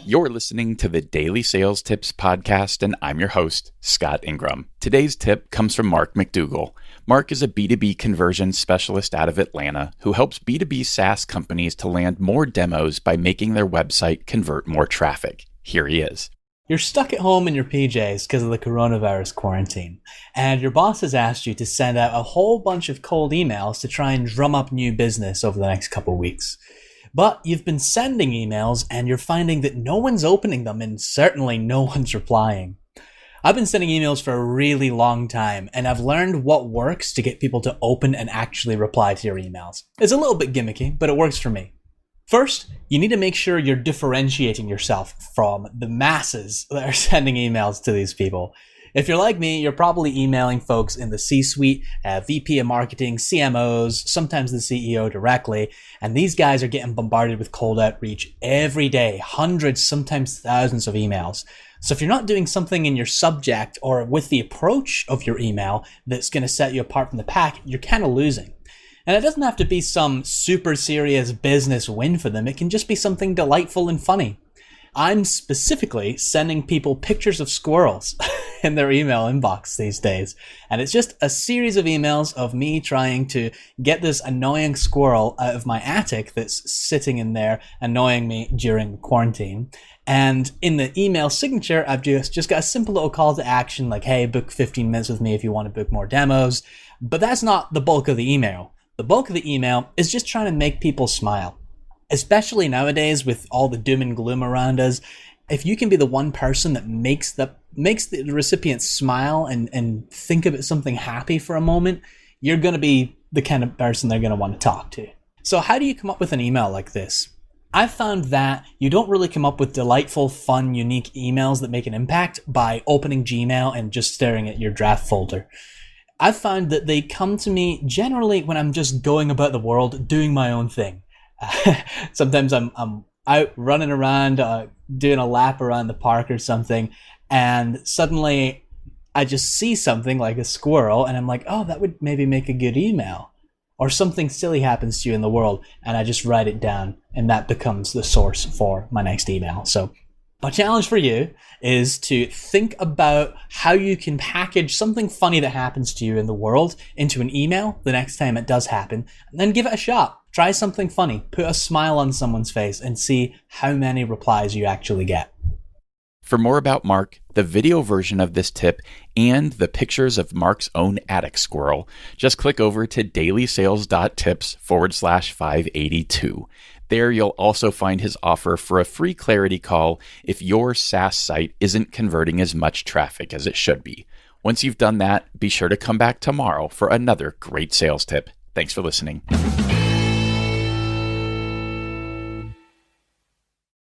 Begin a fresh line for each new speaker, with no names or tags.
You're listening to the Daily Sales Tips podcast, and I'm your host, Scott Ingram. Today's tip comes from Marc McDougall. Marc is a B2B conversion specialist out of Atlanta who helps B2B SaaS companies to land more demos by making their website convert more traffic. Here he is.
You're stuck at home in your PJs because of the coronavirus quarantine, and your boss has asked you to send out a whole bunch of cold emails to try and drum up new business over the next couple of weeks. But you've been sending emails and you're finding that no one's opening them and certainly no one's replying. I've been sending emails for a really long time, and I've learned what works to get people to open and actually reply to your emails. It's a little bit gimmicky, but it works for me. First, you need to make sure you're differentiating yourself from the masses that are sending emails to these people. If you're like me, you're probably emailing folks in the C-suite, VP of marketing, CMOs, sometimes the CEO directly, and these guys are getting bombarded with cold outreach every day, hundreds, sometimes thousands of emails. So if you're not doing something in your subject or with the approach of your email that's going to set you apart from the pack, you're kind of losing. And it doesn't have to be some super serious business win for them. It can just be something delightful and funny. I'm specifically sending people pictures of squirrels in their email inbox these days. And it's just a series of emails of me trying to get this annoying squirrel out of my attic that's sitting in there annoying me during quarantine. And in the email signature, I've just got a simple little call to action like, hey, book 15 minutes with me if you want to book more demos. But that's not the bulk of the email. The bulk of the email is just trying to make people smile. Especially nowadays with all the doom and gloom around us, if you can be the one person that makes the recipient smile and think about something happy for a moment, you're going to be the kind of person they're going to want to talk to. So how do you come up with an email like this? I've found that you don't really come up with delightful, fun, unique emails that make an impact by opening Gmail and just staring at your draft folder. I've found that they come to me generally when I'm just going about the world doing my own thing. Sometimes I'm out running around, doing a lap around the park or something, and suddenly I just see something like a squirrel, and I'm like, oh, that would maybe make a good email. Or something silly happens to you in the world, and I just write it down, and that becomes the source for my next email. So my challenge for you is to think about how you can package something funny that happens to you in the world into an email the next time it does happen, and then give it a shot. Try something funny, put a smile on someone's face, and see how many replies you actually get.
For more about Marc, the video version of this tip, and the pictures of Marc's own attic squirrel, just click over to DailySales.Tips/582. There you'll also find his offer for a free clarity call if your SaaS site isn't converting as much traffic as it should be. Once you've done that, be sure to come back tomorrow for another great sales tip. Thanks for listening.